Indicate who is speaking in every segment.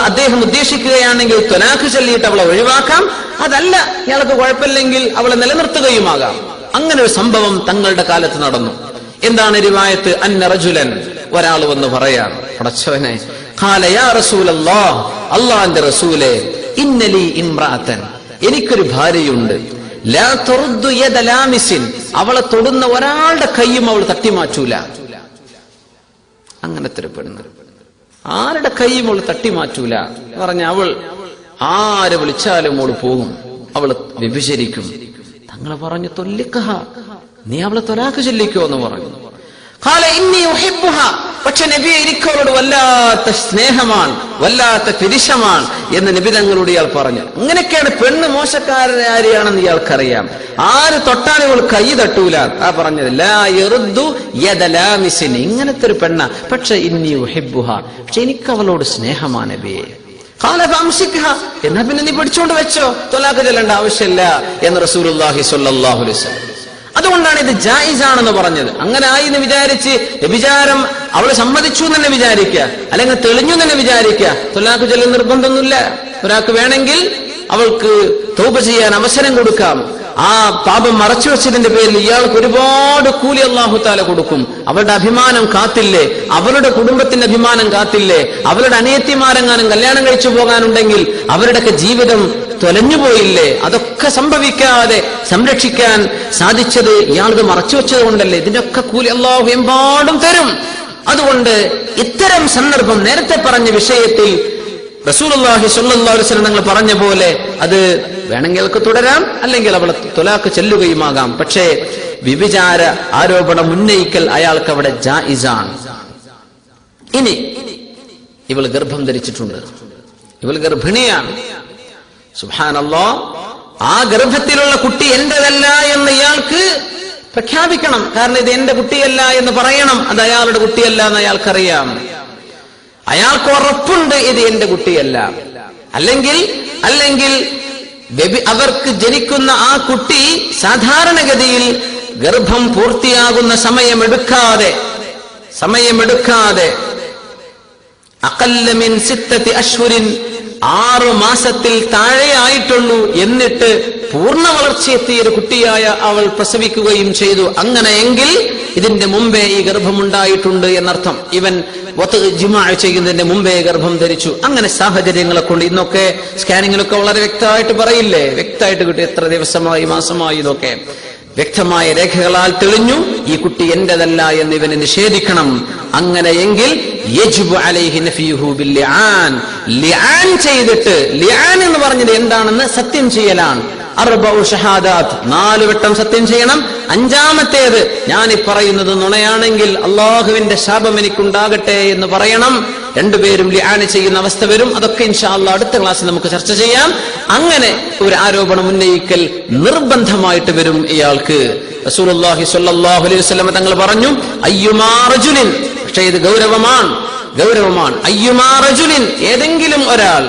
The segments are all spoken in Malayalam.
Speaker 1: അദ്ദേഹം ഉദ്ദേശിക്കുകയാണെങ്കിൽ ത്വലാഖ് ചൊല്ലിയിട്ട് അവളെ ഒഴിവാക്കാം, അതല്ല ഇയാൾക്ക് കുഴപ്പമില്ലെങ്കിൽ അവളെ നിലനിർത്തുകയുമാകാം. അങ്ങനെ ഒരു സംഭവം തങ്ങളുടെ കാലത്ത് നടന്നു. എന്താണ് റിവായത്ത്? അന്ന റജുലൻ, ഒരാൾ വന്ന് പറയാം, പടച്ചവനെ, ഖാല യാ റസൂലല്ലാഹ്, അല്ലാഹുവിന്റെ റസൂലേ, ഇന്നലി ഇംറഅതൻ, എനിക്കൊരു ഭാര്യയുണ്ട്, ലാ തുർദു യദ ലാമിസിൻ, അവളെ തൊടുന്ന ഒരാളുടെ കൈയും അവൾ തട്ടിമാറ്റൂല. അങ്ങനത്തെ ഒരു പെണ്ണ്, ആരുടെ കൈയും അവൾ തട്ടിമാറ്റൂല പറഞ്ഞ, അവൾ ആരെ വിളിച്ചാലും അവൾ പോകും, അവൾ വ്യഭിചരിക്കും. തങ്ങൾ പറഞ്ഞു, തൊല്ലിക്കഹ, നീ അവളെ ത്വലാഖ് ചൊല്ലിക്കോ എന്ന് പറഞ്ഞു. ഖാല ഇന്നി ഉഹിബ്ബുഹ, പക്ഷെ നബിയെ എനിക്ക് അവളോട് വല്ലാത്ത സ്നേഹമാണ്, വല്ലാത്ത പിരിശമാണ് എന്ന് നബി തങ്ങളോട് ഇയാൾ പറഞ്ഞു. അങ്ങനെയൊക്കെയാണ് പെണ്ണ് മോശക്കാരനാരെയാണെന്ന് ഇയാൾക്കറിയാം. ആര് തൊട്ടാലും ഇവൾ കൈ തട്ടൂല. ആ പറഞ്ഞത് ലാ യറുദ്ദു യദ ലാമിസിൻ, ഇങ്ങനത്തെ ഒരു പെണ്ണ. പക്ഷെ ഇന്നി ഉഹിബ്ബുഹ, പക്ഷെ എനിക്ക് അവളോട് സ്നേഹമാണ് നബിയെ. ഖാല ഫംസിക്ഹ, എന്നാ പിന്നെ നീ പിടിച്ചോണ്ട് വെച്ചോ, ത്വലാഖ് ചൊല്ലേണ്ട ആവശ്യമില്ല എന്ന് റസൂലുള്ളാഹി സ്വല്ലല്ലാഹു അലൈഹി വസല്ലം. അതുകൊണ്ടാണ് ഇത് ജായിസാണെന്ന് പറഞ്ഞത്. അങ്ങനെ ആയി എന്ന് വിചാരിച്ച് വ്യഭിചാരം അവള് സമ്മതിച്ചു എന്ന് തന്നെ വിചാരിക്കുക, അല്ലെങ്കിൽ തെളിഞ്ഞു തന്നെ വിചാരിക്കുക. ത്വലാഖ് ചൊല്ലൽ നിർബന്ധമൊന്നുമില്ല. ഒരാൾക്ക് വേണമെങ്കിൽ അവൾക്ക് തൗബ ചെയ്യാൻ അവസരം കൊടുക്കാം. ആ പാപം മറച്ചു വെച്ചതിന്റെ പേരിൽ ഇയാൾക്ക് ഒരുപാട് കൂലി അല്ലാഹു തആല കൊടുക്കും. അവളുടെ അഭിമാനം കാത്തില്ലേ, അവരുടെ കുടുംബത്തിന്റെ അഭിമാനം കാത്തില്ലേ, അവരുടെ അനിയത്തിമാരെങ്ങാനും കല്യാണം കഴിച്ചു പോകാനുണ്ടെങ്കിൽ അവരുടെയൊക്കെ ജീവിതം തൊലഞ്ഞുപോയില്ലേ. അതൊക്കെ സംഭവിക്കാതെ സംരക്ഷിക്കാൻ സാധിച്ചത് ഇയാൾക്ക് മറച്ചു വെച്ചത് കൊണ്ടല്ലേ. ഇതിന്റെയൊക്കെ കൂലി അല്ലാഹു എമ്പാടും തരും. അതുകൊണ്ട് ഇത്തരം സന്ദർഭം നേരത്തെ പറഞ്ഞ വിഷയത്തിൽ റസൂലുള്ളാഹി സ്വല്ലല്ലാഹു അലൈഹി വസല്ലം തങ്ങൾ പറഞ്ഞ പോലെ അത് വേണമെങ്കിൽ അവൾക്ക് തുടരാം, അല്ലെങ്കിൽ അവളെ ത്വലാഖ് ചെല്ലുകയുമാകാം. പക്ഷേ വ്യഭിചാര ആരോപണം ഉന്നയിക്കൽ അയാൾക്ക് അവിടെ ജായിസാണ്. ഇനി ഇവൾ ഗർഭം ധരിച്ചിട്ടുണ്ട്, ഇവൾ ഗർഭിണിയാണ്. സുബ്ഹാനല്ലാഹ്, ആ ഗർഭത്തിലുള്ള കുട്ടി എന്റേതല്ല എന്ന് ഇയാൾക്ക് പ്രഖ്യാപിക്കണം. കാരണം ഇത് എന്റെ കുട്ടിയല്ല എന്ന് പറയണം. അത് അയാളുടെ കുട്ടിയല്ല എന്ന് അയാൾക്കറിയാം. അയാൾക്ക് ഉറപ്പുണ്ട് ഇത് എന്റെ കുട്ടിയല്ല. അല്ലെങ്കിൽ അവർക്ക് ജനിക്കുന്ന ആ കുട്ടി സാധാരണഗതിയിൽ ഗർഭം പൂർത്തിയാകുന്ന സമയമെടുക്കാതെ അഖല്ല മിൻ 6 അശ്ഹുരിൻ, 6 മാസത്തിൽ താഴെയായിട്ടുള്ളൂ, എന്നിട്ട് പൂർണ്ണ വളർച്ചയെത്തിയ ഒരു കുട്ടിയായ അവൾ പ്രസവിക്കുകയും ചെയ്തു. അങ്ങനെയെങ്കിൽ ഇതിന്റെ മുമ്പേ ഈ ഗർഭമുണ്ടായിട്ടുണ്ട് എന്നർത്ഥം. ഇവൻ ജിമാഅ് ചെയ്യുന്നതിന്റെ മുമ്പേ ഗർഭം ധരിച്ചു. അങ്ങനെ സാഹചര്യങ്ങളെ കൊണ്ട് ഇന്നൊക്കെ സ്കാനിങ്ങിലൊക്കെ വളരെ വ്യക്തമായിട്ട് പറയില്ലേ, വ്യക്തമായിട്ട് കിട്ടും എത്ര ദിവസമായി മാസമായി. ഇതൊക്കെ വ്യക്തമായ രേഖകളാൽ തെളിഞ്ഞു ഈ കുട്ടി എന്റേതല്ല എന്ന് ഇവനെ നിഷേധിക്കണം. അങ്ങനെയെങ്കിൽ യജിബു അലൈഹി നഫിയുഹു ബിൽ ലിആൻ, ലിആൻ ചെയ്തിട്ട്, ലിആൻ എന്ന് പറഞ്ഞത് എന്താണെന്ന് സത്യം ചെയ്യലാണ്. 4 ഷഹാദാത്ത്, 4 വട്ടം സത്യം ചെയ്യണം. 5-ാമത്തേത് ഞാൻ ഈ പറയുന്നത് നുണയാണെങ്കിൽ അള്ളാഹുവിന്റെ ശാപം എനിക്കുണ്ടാകട്ടെ എന്ന് പറയണം. രണ്ടുപേരും ലിആൻ ചെയ്യുന്ന അവസ്ഥ വരും. അതൊക്കെ ഇൻഷാ അല്ലാഹ് അടുത്ത ക്ലാസ്സിൽ നമുക്ക് ചർച്ച ചെയ്യാം. അങ്ങനെ ഒരു ആരോപണം ഉന്നയിക്കൽ നിർബന്ധമായിട്ട് വരും ഇയാൾക്ക്. റസൂലുള്ളാഹി സ്വല്ലല്ലാഹു അലൈഹി വസല്ലം തങ്ങൾ പറഞ്ഞു, അയ്യുമാ റജുലിൻ, പക്ഷേ ഇത് ഗൗരവമാണ്. അയ്യുമാ റജുലിൻ, ഏതെങ്കിലും ഒരാൾ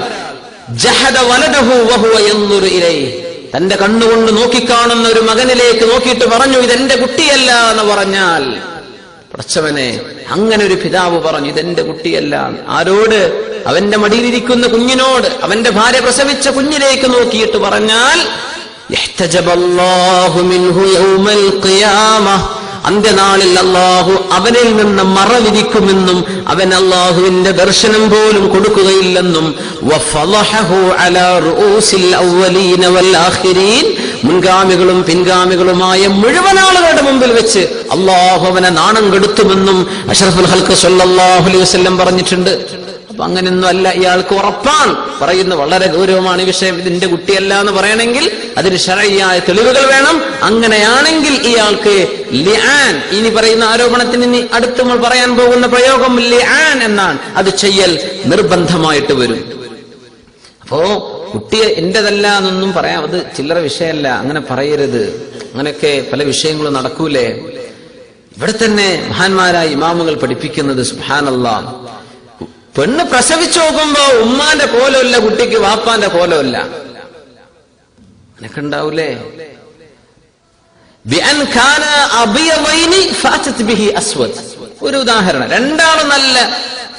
Speaker 1: ജഹദ വലദഹു വഹുവ യൻദുറു ഇലൈഹി, തന്റെ കണ്ണുകൊണ്ട് നോക്കിക്കാണുന്ന ഒരു മകനിലേക്ക് നോക്കിയിട്ട് പറഞ്ഞു ഇതെന്റെ കുട്ടിയല്ല എന്ന് പറഞ്ഞാൽ, പടച്ചവനെ, അങ്ങനെ ഒരു പിതാവ് പറഞ്ഞു ഇതെന്റെ കുട്ടിയല്ല. ആരോട്? അവന്റെ മടിയിലിരിക്കുന്ന കുഞ്ഞിനോട്, അവന്റെ ഭാര്യ പ്രസവിച്ച കുഞ്ഞിലേക്ക് നോക്കിയിട്ട് പറഞ്ഞാൽ, യഹ്തജബല്ലാഹു മിൻഹു യൗമൽ ഖിയാമഹ്, അന്ത്യനാളിൽ അല്ലാഹു അവനിൽ നിന്ന് മറവിരിക്കുമെന്നും അവൻ അല്ലാഹുവിന്റെ ദർശനം പോലും കൊടുക്കുകയില്ലെന്നും, വഫളഹഹു അലാ റൂസിൽ അവ്വലീന വൽ ആഖിരീൻ, മുൻഗാമികളും പിൻഗാമികളുമായ മുഴുവൻ ആളുകളുടെ മുമ്പിൽ വെച്ച് അല്ലാഹു അവനെ നാണം കെടുത്തുമെന്നും അഷ്റഫുൽ ഖൽഖ് സ്വല്ലല്ലാഹു അലൈഹി വസല്ലം പറഞ്ഞിട്ടുണ്ട്. അപ്പൊ അങ്ങനെയൊന്നും അല്ല, ഇയാൾക്ക് ഉറപ്പാണ്. പറയുന്ന വളരെ ഗൗരവമാണ് ഈ വിഷയം. ഇതിന്റെ കുട്ടിയല്ല എന്ന് പറയണമെങ്കിൽ അതിന് ശരഈയായ തെളിവുകൾ വേണം. അങ്ങനെയാണെങ്കിൽ ഇയാൾക്ക് ലിആൻ, ഇനി പറയുന്ന ആരോപണത്തിന് ഇനി അടുത്ത് നമ്മൾ പറയാൻ പോകുന്ന പ്രയോഗം ലിആൻ എന്നാണ്. അത് ചെയ്യൽ നിർബന്ധമായിട്ട് വരും. അപ്പോ കുട്ടിയെ എന്റേതല്ല എന്നൊന്നും പറയാം, അത് ചില്ലറ വിഷയമല്ല, അങ്ങനെ പറയരുത്. അങ്ങനെയൊക്കെ പല വിഷയങ്ങളും നടക്കൂലേ. ഇവിടെ തന്നെ മഹാന്മാരായ ഇമാമുകൾ പഠിപ്പിക്കുന്നത്, സുബ്ഹാനല്ലാഹ്, പെണ്ണ് പ്രസവിച്ചു നോക്കുമ്പോ ഉമ്മാന്റെ കോലമല്ല കുട്ടിക്ക്, വാപ്പാന്റെ കോലമല്ല. അങ്ങനൊക്കെ ഉണ്ടാവൂലേ. ഒരു ഉദാഹരണം, രണ്ടാളും നല്ല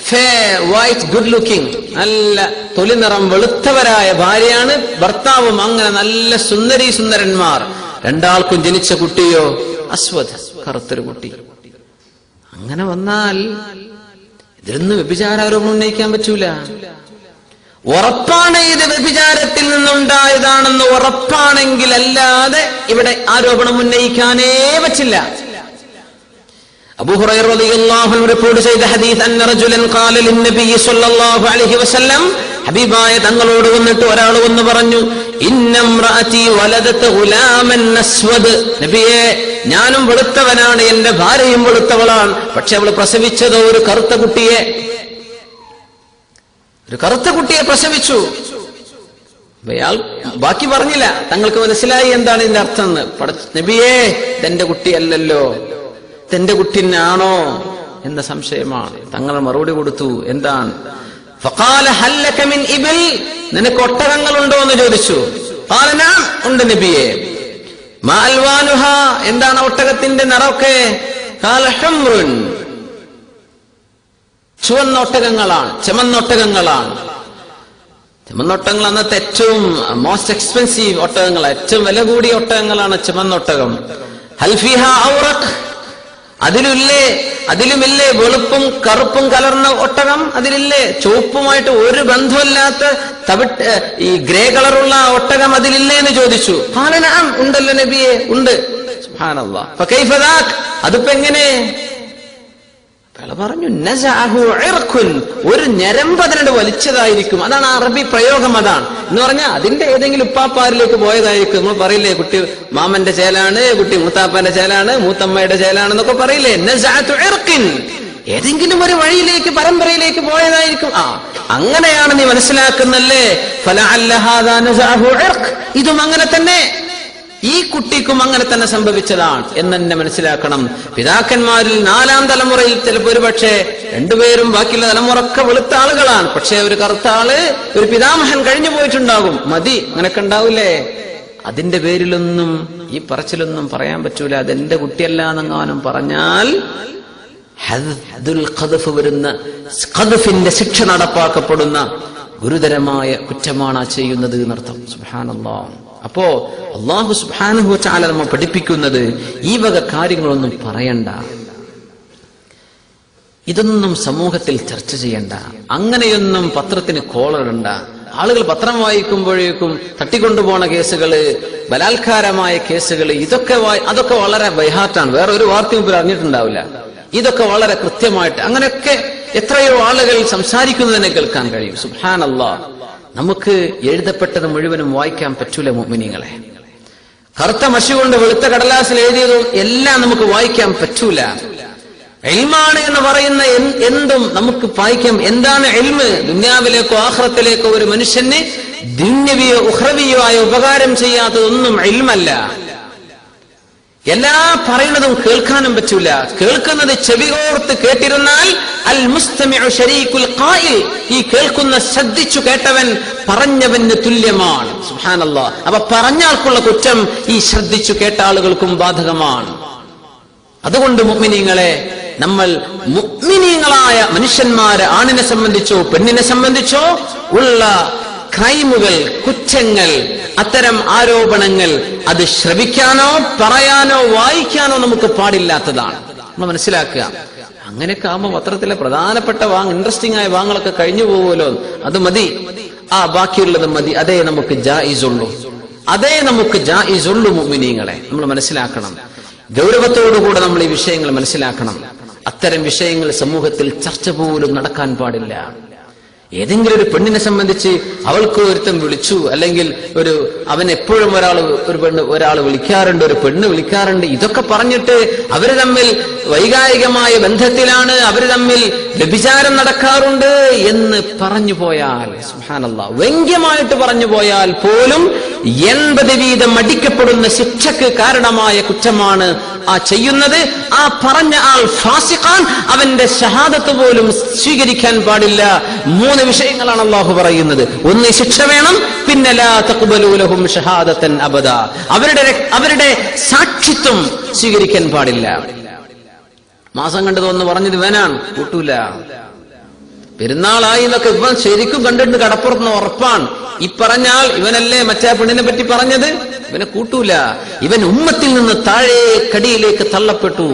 Speaker 1: ഫെയർ വൈറ്റ് ഗുഡ് ലുക്കിംഗ്, നല്ല തൊലി നിറം വെളുത്തവരായ ഭാര്യയാണ്, ഭർത്താവും അങ്ങനെ നല്ല സുന്ദരന്മാർ. രണ്ടാൾക്കും ജനിച്ച കുട്ടിയോ അസ്വദ്, കറുത്തൊരു കുട്ടി. അങ്ങനെ വന്നാൽ ഇതിലൊന്നും വ്യഭിചാരോപണം ഉന്നയിക്കാൻ പറ്റൂല. ഉറപ്പാണ് ഇത് വ്യഭിചാരത്തിൽ നിന്നുണ്ടായതാണെന്ന് ഉറപ്പാണെങ്കിൽ അല്ലാതെ ഇവിടെ ആരോപണം ഉന്നയിക്കാനേ പറ്റില്ല. അബൂ ഹുറൈറ റളിയല്ലാഹു അൻഹു റിപ്പോർട്ട് ചെയ്ത ഹദീസ്, അന്ന റജുലൻ ഖാല ലിന്നബി സ്വല്ലല്ലാഹു അലൈഹി വസല്ലം, ഹബീബായ തങ്ങളോട് വന്നിട്ട് ഒരാൾ വന്ന് പറഞ്ഞു, ഇന്നംറഅതി വലദത ഗുലാമൻ അസ്വദ്, നബിയേ ഞാനും വെളുത്തവനാണ്, എന്റെ ഭാര്യയും വെളുത്തവളാണ്, പക്ഷെ അവൾ പ്രസവിച്ചതോ ഒരു കറുത്ത കുട്ടിയെ പ്രസവിച്ചു. അയാൾ ബാക്കി പറഞ്ഞില്ല, തങ്ങൾക്ക് മനസ്സിലായി എന്താണ് ഇതിന്റെ അർത്ഥം എന്ന്. നബിയേ ഇതെന്റെ കുട്ടിയല്ലല്ലോ, ഇതെന്റെ കുട്ടിനാണോ എന്ന സംശയമാണ്. തങ്ങൾ മറുപടി കൊടുത്തു, എന്താണ്? ഫഖാല ഹൽ ലക മിൻ ഇബിൽ, നിനക്ക് ഒട്ടകങ്ങളുണ്ടോ എന്ന് ചോദിച്ചു. ഖാല നഅം, ഉണ്ട് നബിയേ. മാ അൽവാനുഹാ, എന്താണ് ഒട്ടകത്തിന്റെ നിറമൊക്കെ? ഖാല ഹുംറുൻ, ചുവന്നൊട്ടകങ്ങളാണ്, ചെമന്നൊട്ടകങ്ങളാണ്. ചെമന്നൊട്ടകങ്ങൾ അന്നത്തെ ഏറ്റവും മോസ്റ്റ് എക്സ്പെൻസീവ് ഒട്ടകങ്ങൾ, ഏറ്റവും വില കൂടിയ ഒട്ടകങ്ങളാണ് ചെമന്നൊട്ടകം. ഹൽ ഫീഹാ ഔറഖ്, അതിലുമില്ലേ വെളുപ്പും കറുപ്പും കലർന്ന ഒട്ടകം? അതിലില്ലേ ചുവപ്പുമായിട്ട് ഒരു ബന്ധമില്ലാത്ത ഈ ഗ്രേ കളറുള്ള ഒട്ടകം അതിലില്ലേ എന്ന് ചോദിച്ചു. ഖാല നഅം, ഉണ്ടല്ലോ നബിയെ, ഉണ്ട്. സുബ്ഹാനല്ലാഹ്. ഫകൈഫ ദാക്, അതിപ്പോ എങ്ങനെ? അയാൾ പറഞ്ഞു, നസഅഹു ഇർഖുൻ, ഒരു ഞരമ്പ് അതിനോട് വലിച്ചതായിരിക്കും. അതാണ് അറബി പ്രയോഗം. അതാണ് എന്ന് പറഞ്ഞാൽ അതിന്റെ ഏതെങ്കിലും ഉപ്പാപ്പാരിലേക്ക് പോയതായിരിക്കും. നമ്മൾ പറയില്ലേ, കുട്ടി മാമന്റെ ചേലാണ്, കുട്ടി മൂത്താപ്പന്റെ ചേലാണ്, മൂത്തമ്മയുടെ ചേലാണെന്നൊക്കെ പറയില്ലേ. നസഅതു ഇർഖിൻ, ഏതെങ്കിലും ഒരു വഴിയിലേക്ക് പരമ്പരയിലേക്ക് പോയതായിരിക്കും. അങ്ങനെയാണ് നീ മനസ്സിലാക്കുന്നല്ലേ. ഫലഅല്ല ഹാദാ നസഅഹു ഇർഖ്, ഇതും അങ്ങനെ തന്നെ, ഈ കുട്ടിക്കും അങ്ങനെ തന്നെ സംഭവിച്ചതാണ് എന്നെ മനസ്സിലാക്കണം. പിതാക്കന്മാരിൽ 4ാം തലമുറയിൽ ചിലപ്പോൾ ഒരു പക്ഷേ രണ്ടുപേരും ബാക്കിയുള്ള തലമുറക്കെ വെളുത്ത ആളുകളാണ്, പക്ഷെ ഒരു കറുത്ത ആള്, ഒരു പിതാമഹൻ കഴിഞ്ഞു പോയിട്ടുണ്ടാകും. മതി, അങ്ങനൊക്കെ ഉണ്ടാവില്ലേ. അതിന്റെ പേരിലൊന്നും ഈ പറച്ചിലൊന്നും പറയാൻ പറ്റൂല. അതെന്റെ കുട്ടിയല്ല എന്നെങ്ങാനും പറഞ്ഞാൽ ഹദ്ദുൽ ഖദ്ഫ് വരുന്ന, ഖദ്ഫിന്റെ ശിക്ഷ നടപ്പാക്കപ്പെടുന്ന ഗുരുതരമായ കുറ്റമാണ് ചെയ്യുന്നത് എന്നർത്ഥം. സുബ്ഹാനല്ലാഹ്. അപ്പോ അല്ലാഹു സുബ്ഹാനഹു വ തആല നമ്മെ പഠിപ്പിക്കുന്നത് ഈ വക കാര്യങ്ങളൊന്നും പറയണ്ട, ഇതൊന്നും സമൂഹത്തിൽ ചർച്ച ചെയ്യണ്ട, അങ്ങനെയൊന്നും പത്രത്തിന് കോളറിടണ്ട. ആളുകൾ പത്രം വായിക്കുമ്പോഴേക്കും തട്ടിക്കൊണ്ടുപോണ കേസുകള്, ബലാത്കാരമായ കേസുകള്, അതൊക്കെ വളരെ ബൈഹാർട്ടാണ്. വേറെ ഒരു വാർത്തയും ഇപ്പോൾ അറിഞ്ഞിട്ടുണ്ടാവില്ല. ഇതൊക്കെ വളരെ കൃത്യമായിട്ട് അങ്ങനെയൊക്കെ എത്രയോ ആളുകൾ സംസാരിക്കുന്നതിനെ കേൾക്കാൻ കഴിയും. സുബ്ഹാനല്ലാഹ്. നമുക്ക് എഴുതപ്പെട്ടത് മുഴുവനും വായിക്കാൻ പറ്റൂല മുഅ്മിനീങ്ങളെ. കറുത്ത മഷി കൊണ്ട് വെളുത്ത കടലാസിൽ എഴുതിയതും എല്ലാം നമുക്ക് വായിക്കാൻ പറ്റൂല. ഇൽമാണ് എന്ന് പറയുന്ന എന്തും നമുക്ക് വായിക്കാം. എന്താണ് ഇൽമ്? ദുനിയാവിലേക്കോ ആഖിറത്തിലേക്കോ ഒരു മനുഷ്യന് ദുന്യവിയോ ഉഖ്റവിയോ ആയ ഉപകാരം ചെയ്യാത്തതൊന്നും ഇൽമല്ല. എല്ലാ പറയുന്നതും കേൾക്കാനും പറ്റൂല. കേൾക്കുന്നത് ചെവികോർത്ത് കേട്ടിരുന്നാൽ അൽ മുസ്തമിഉ ശരീകുൽ ഖായിൽ, ഈ കേൾക്കുന്ന ശ്രദ്ധിച്ചു കേട്ടവൻ പറഞ്ഞവന് തുല്യമാണ്. സുബ്ഹാനല്ലാഹ്. അപ്പൊ പറഞ്ഞാൽക്കുള്ള കുറ്റം ഈ ശ്രദ്ധിച്ചു കേട്ട ആളുകൾക്കും ബാധകമാണ്. അതുകൊണ്ട് മുഅ്മിനീങ്ങളെ, നമ്മൾ മുഅ്മിനീങ്ങളായ മനുഷ്യന്മാരെ, ആണിനെ സംബന്ധിച്ചോ പെണ്ണിനെ സംബന്ധിച്ചോ ഉള്ള ക്രൈമുകൾ, കുറ്റങ്ങൾ, അത്തരം ആരോപണങ്ങൾ അത് ശ്രവിക്കാനോ പറയാനോ വായിക്കാനോ നമുക്ക് പാടില്ലാത്തതാണ്. നമ്മൾ മനസ്സിലാക്കുക. അങ്ങനെയൊക്കെ ആകുമ്പോൾ പത്രത്തിലെ പ്രധാനപ്പെട്ട ഇൻട്രസ്റ്റിംഗ് ആയ വാങ്ങലൊക്കെ കഴിഞ്ഞു പോകുമല്ലോ, അത് മതി. ബാക്കിയുള്ളത് മതി. അതേ നമുക്ക് ജായിസുള്ളൂ. മുഅ്മിനീങ്ങളെ, നമ്മൾ മനസ്സിലാക്കണം. ഗൗരവത്തോടുകൂടെ നമ്മൾ ഈ വിഷയങ്ങൾ മനസ്സിലാക്കണം. അത്തരം വിഷയങ്ങൾ സമൂഹത്തിൽ ചർച്ച പോലും നടക്കാൻ പാടില്ല. ഏതെങ്കിലും ഒരു പെണ്ണിനെ സംബന്ധിച്ച് അവൾക്ക് ഒരുത്തം വിളിച്ചു, അല്ലെങ്കിൽ അവൻ എപ്പോഴും ഒരാൾ വിളിക്കാറുണ്ട്, ഒരു പെണ്ണ് വിളിക്കാറുണ്ട്, ഇതൊക്കെ പറഞ്ഞിട്ട് അവര് തമ്മിൽ വൈകാരികമായ ബന്ധത്തിലാണ്, അവര് തമ്മിൽ വ്യഭിചാരം നടക്കാറുണ്ട് എന്ന് പറഞ്ഞു പോയാൽ, സുബ്ഹാനല്ലാഹ്, വ്യംഗ്യമായിട്ട് പറഞ്ഞു പോയാൽ പോലും 80 വീതം അടിക്കപ്പെടുന്ന ശിക്ഷക്ക് കാരണമായ കുറ്റമാണ് ആ ചെയ്യുന്നത്. ആ പറഞ്ഞ ആൾ ഫാസിഖാൻ, അവന്റെ ഷഹാദത്ത് പോലും സ്വീകരിക്കാൻ പാടില്ല. 3 വിഷയങ്ങളാണ് അല്ലാഹു പറയുന്നത്. ഒന്ന്, ശിക്ഷ വേണം. പിന്നെ ലാ തഖ്ബലൂ ലഹും ഷഹാദതൻ അബദ, അവരുടെ സാക്ഷിത്വം സ്വീകരിക്കാൻ പാടില്ല. മാസം കണ്ടതൊന്ന് പറഞ്ഞത് വേനാണ്, കൂട്ടൂല. പെരുന്നാളായി എന്നൊക്കെ ഇവൻ ശരിക്കും കണ്ടിട്ട് കടപ്പുറത്തുനിന്ന് ഉറപ്പാണ്. ഈ പറഞ്ഞാൽ ഇവനല്ലേ മറ്റേ പെണ്ണിനെ പറ്റി പറഞ്ഞത്, ഇവനെ കൂട്ടൂല. ഇവൻ ഉമ്മത്തിൽ നിന്ന് താഴെ കടിയിലേക്ക് തള്ളപ്പെട്ടു.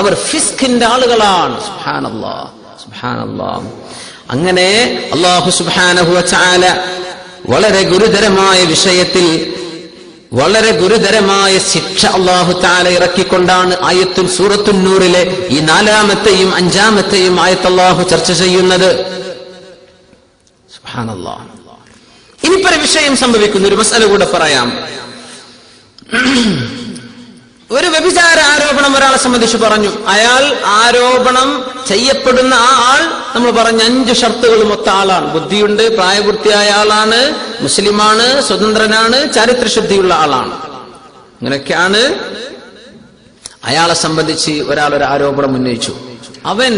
Speaker 1: അവർ ഫിസ്കിന്റെ ആളുകളാണ്. സുബ്ഹാനല്ലാഹ്, സുബ്ഹാനല്ലാഹ്. അങ്ങനെ അല്ലാഹു സുബ്ഹാനഹു വ തആല വളരെ ഗുരുതരമായ വിഷയത്തിൽ വളരെ ഗുരുതരമായ ശിക്ഷ അല്ലാഹു തആല ഇറക്കിക്കൊണ്ടാണ് ആയത്തുൽ സൂറത്തുൻ നൂറിലെ ഈ 4-ാമത്തെയും 5-ാമത്തെയും ആയത്ത് അല്ലാഹു ചർച്ച ചെയ്യുന്നത്. സുബ്ഹാനല്ലാഹ്. ഇനിപ്പൊരു വിഷയം സംഭവിക്കുന്ന ഒരു മസല കൂടെ പറയാം. ഒരു വ്യഭിചാര ആരോപണം ഒരാളെ സംബന്ധിച്ച് പറഞ്ഞു. അയാൾ ആരോപണം ചെയ്യപ്പെടുന്ന ആ ആൾ നമ്മൾ പറഞ്ഞ 5 ഷർത്തുകളും ഒത്ത ആളാണ്. ബുദ്ധിയുണ്ട്, പ്രായപൂർത്തിയായ ആളാണ്, മുസ്ലിമാണ്, സ്വതന്ത്രനാണ്, ചാരിത്രശുദ്ധിയുള്ള ആളാണ്. ഇങ്ങനെയൊക്കെയാണ്. അയാളെ സംബന്ധിച്ച് ഒരാൾ ഒരു ആരോപണം ഉന്നയിച്ചു. അവൻ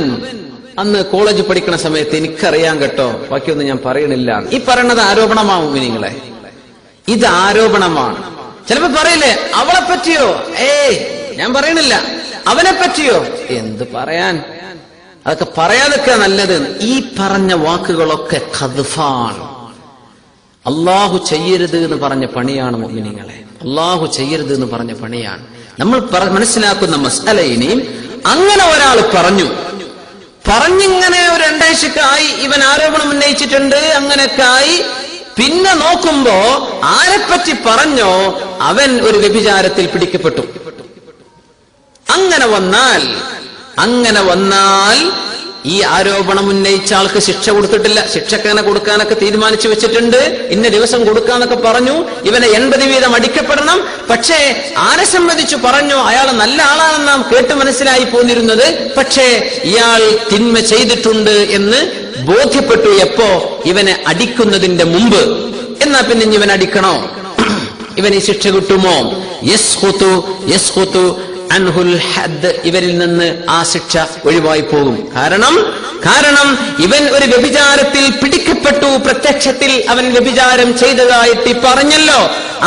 Speaker 1: അന്ന് കോളേജ് പഠിക്കുന്ന സമയത്ത് എനിക്കറിയാൻ കേട്ടോ, ബാക്കിയൊന്നും ഞാൻ പറയണില്ല. ഈ പറയണത് ആരോപണമാവും നിങ്ങളെ, ഇത് ആരോപണമാണ്. ചിലപ്പോ പറയില്ലേ അവളെ പറ്റിയോ, ഞാൻ പറയണില്ല. അവനെ പറ്റിയോ, എന്ത് പറയാൻ, അതൊക്കെ പറയാതൊക്കെ നല്ലത്. ഈ പറഞ്ഞ വാക്കുകളൊക്കെ ഖദ്ഫാണ്. അള്ളാഹു ചെയ്യരുത് എന്ന് പറഞ്ഞ പണിയാണ് മുഅ്മിനീങ്ങളെ. അള്ളാഹു ചെയ്യരുത് എന്ന് പറഞ്ഞ പണിയാണ്. നമ്മൾ മനസ്സിലാക്കുന്ന മസ്അല ഇനിയും അങ്ങനെ ഒരാൾ പറഞ്ഞിങ്ങനെ ഒരു 2 ആഴ്ചക്കായി ഇവൻ ആരോപണം ഉന്നയിച്ചിട്ടുണ്ട്, അങ്ങനെയൊക്കെ ആയി. പിന്നെ നോക്കുമ്പോ ആരെപ്പറ്റി പറഞ്ഞോ അവൻ ഒരു വ്യഭിചാരത്തിൽ പിടിക്കപ്പെട്ടു. അങ്ങനെ വന്നാൽ ഈ ആരോപണം ഉന്നയിച്ച ആൾക്ക് ശിക്ഷ കൊടുത്തിട്ടില്ല. ശിക്ഷക്കനെ കൊടുക്കാനൊക്കെ തീരുമാനിച്ചു വെച്ചിട്ടുണ്ട്. ഇന്ന ദിവസം കൊടുക്കാന്നൊക്കെ പറഞ്ഞു. ഇവനെ 80 വീതം അടിക്കപ്പെടണം. പക്ഷേ ആരെ സംബന്ധിച്ചു പറഞ്ഞോ അയാൾ നല്ല ആളാണെന്ന് നാം കേട്ട് മനസ്സിലായി പോന്നിരുന്നത്. പക്ഷേ ഇയാൾ തിന്മ ചെയ്തിട്ടുണ്ട് എന്ന് ബോധ്യപ്പെട്ടു എപ്പോ? ഇവനെ അടിക്കുന്നതിന്റെ മുമ്പ്. എന്നാ പിന്നെ ഇവൻ അടിക്കണോ? ഇവന് ഈ ശിക്ഷ കിട്ടുമോ? യസ്ഖുതു അൻഹുൽ ഹദ്, ഇവരിൽ നിന്ന് ആ ശിക്ഷ ഒഴിവായി പോകും. കാരണം ഇവൻ ഒരു വ്യഭിചാരത്തിൽ പിടിക്കപ്പെട്ടു. പ്രത്യക്ഷത്തിൽ അവൻ വ്യഭിചാരം ചെയ്തതായിട്ട് പറഞ്ഞല്ലോ.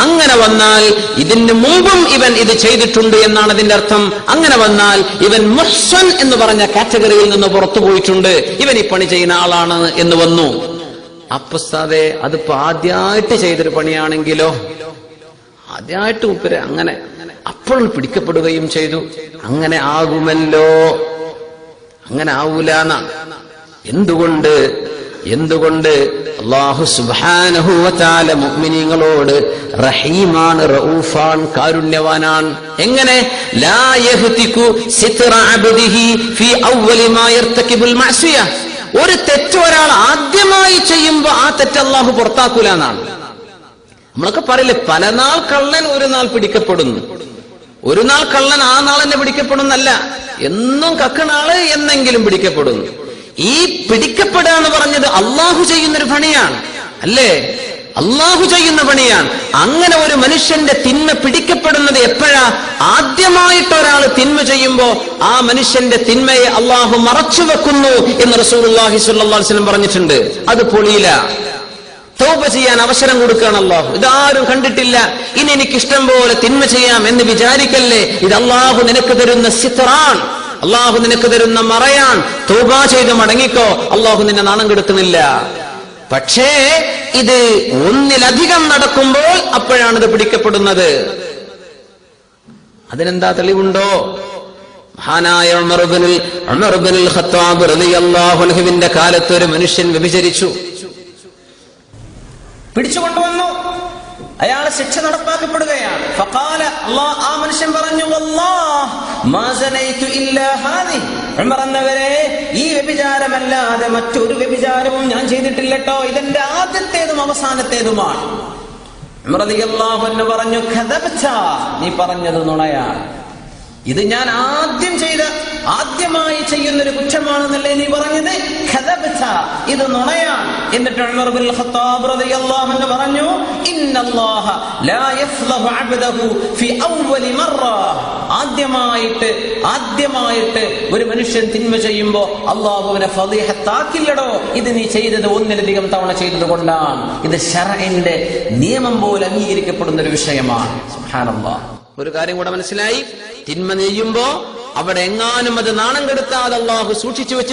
Speaker 1: അങ്ങനെ വന്നാൽ ഇതിന് മുമ്പും ഇവൻ ഇത് ചെയ്തിട്ടുണ്ട് എന്നാണ് അതിന്റെ അർത്ഥം. അങ്ങനെ വന്നാൽ ഇവൻ മുഹ്സൻ എന്ന് പറഞ്ഞ കാറ്റഗറിയിൽ നിന്ന് പുറത്തു പോയിട്ടുണ്ട്. ഇവൻ ഈ പണി ചെയ്യുന്ന ആളാണ് എന്ന് വന്നു. അപ്പസ്താദെ അതിപ്പോ ആദ്യമായിട്ട് ചെയ്തൊരു പണിയാണെങ്കിലോ, ആദ്യമായിട്ട് ഉപ്പര് അങ്ങനെ അപ്പോൾ പിടിക്കപ്പെടുകയും ചെയ്തു. അങ്ങനെ ആകുമല്ലോ, അങ്ങനെ ആവൂലെന്നാണ്. എന്തുകൊണ്ട് അല്ലാഹു സുബ്ഹാനഹു വ തആല മുഅ്മിനീങ്ങളോട് റഹീമാണ്, റഊഫാൻ, കാരുണ്യവാനാണ്. എങ്ങനെ? ലാ യഹ്തികു സിത്ര അബ്ദിഹി ഫീ അവ്വലി മാ യർതകിബുൽ മഅസിയ. ഒരു തെറ്റ് ഒരാൾ ആദ്യമായി ചെയ്യുമ്പോ ആ തെറ്റ് അല്ലാഹു പുറത്താക്കൂല എന്നാണ്. നമ്മളൊക്കെ പറയില്ലേ, പല നാൾ കള്ളൻ ഒരു നാൾ പിടിക്കപ്പെടുന്നു. ഒരു നാൾ കള്ളൻ ആ നാൾ തന്നെ പിടിക്കപ്പെടുന്നല്ല, എന്നും കക്കണാള് എന്നെങ്കിലും പിടിക്കപ്പെടുന്നു. ഈ പിടിക്കപ്പെടുക എന്ന് പറഞ്ഞത് അള്ളാഹു ചെയ്യുന്നൊരു പണിയാണ്, അല്ലേ? അള്ളാഹു ചെയ്യുന്ന പണിയാണ്. അങ്ങനെ ഒരു മനുഷ്യന്റെ തിന്മ പിടിക്കപ്പെടുന്നത് എപ്പോഴാ? ആദ്യമായിട്ട് ഒരാൾ തിന്മ ചെയ്യുമ്പോ ആ മനുഷ്യന്റെ തിന്മയെ അള്ളാഹു മറച്ചു വെക്കുന്നു എന്ന് റസൂലുള്ളാഹി സ്വല്ലല്ലാഹു അലൈഹി വസല്ലം പറഞ്ഞിട്ടുണ്ട്. അത് പൊളിയില്ല. തൗബ ചെയ്യാൻ അവസരം കൊടുക്കുകയാണ് അള്ളാഹു. ഇതാരും കണ്ടിട്ടില്ല, ഇനി എനിക്ക് ഇഷ്ടം പോലെ തിന്മ ചെയ്യാം എന്ന് വിചാരിക്കല്ലേ. ഇത് അള്ളാഹു നിനക്ക് തരുന്ന സിത്റാൻ, അള്ളാഹു നിനക്ക് തരുന്ന മറയാൻ. തൗബ ചെയ്ത് മടങ്ങിക്കോ, അള്ളാഹു നിന്നെ നാണം കെടുത്തുന്നില്ല. പക്ഷേ ഇത് ഒന്നിലധികം നടക്കുമ്പോൾ അപ്പോഴാണ് ഇത് പിടിക്കപ്പെടുന്നത്. അതിനെന്താ തെളിവുണ്ടോ? മഹാനായ ഉമർ ഇബ്നുൽ ഖത്താബ് റളിയല്ലാഹു അൻഹുവിന്റെ കാലത്ത് ഒരു മനുഷ്യൻ വ്യഭിചരിച്ചു, പിടിച്ചുകൊണ്ടുവന്നു. അയാളെ ശിക്ഷ നടപ്പാക്കപ്പെടുകയാണ്. ഫഖാല, ആ മനുഷ്യൻ പറഞ്ഞു, വല്ലാഹ് മാ സനൈതു ഇല്ലാ ഹാദിഹി. ഉമർ എന്നവരെ, ഈ വ്യഭിചാരമല്ലാതെ മറ്റൊരു വ്യഭിചാരവും ഞാൻ ചെയ്തിട്ടില്ലട്ടോ. ഇതെന്റെ ആദ്യത്തേതും അവസാനത്തേതുമാണ്. ഉമർ റളിയല്ലാഹു അൻഹു പറഞ്ഞു, ഖദബ്ത, നീ പറഞ്ഞത് നുണയാണ്. ഇത് ഞാൻ ആദ്യമായി ചെയ്യുന്നൊരു കുറ്റമാണെന്നല്ലേ നീ പറഞ്ഞത്? ഖദബ്ത, ഇത് നുണയാണ്. എന്നിട്ട് ഉമർ ഇബ്നുൽ ഖത്താബ് റളിയല്ലാഹു അൻഹു പറഞ്ഞു, ഇന്നല്ലാഹ ലാ യഫ്ളഹു അബ്ദഹു ഫി അവ്വലി മറ. ആദ്യമായിട്ട് ഒരു മനുഷ്യൻ തിന്മ ചെയ്യുമ്പോ അല്ലാഹുവിനെ ഫളീഹത്താക്കില്ലടോ. ഇത് നീ ചെയ്തത് ഒന്നിലധികം തവണ ചെയ്തത് കൊണ്ടാണ്. ഇത് ശർഇന്റെ നിയമം പോലെ അംഗീകരിക്കപ്പെടുന്ന ഒരു വിഷയമാണ്. സുബ്ഹാനല്ലാഹ്. ഒരു കാര്യം കൂടെ മനസ്സിലായി, തിന്മ ചെയ്യുമ്പോ അവിടെ എങ്ങാനും അത് നാണം കെടുത്താതെ അള്ളാഹു സൂക്ഷിച്ചു വെച്ചു.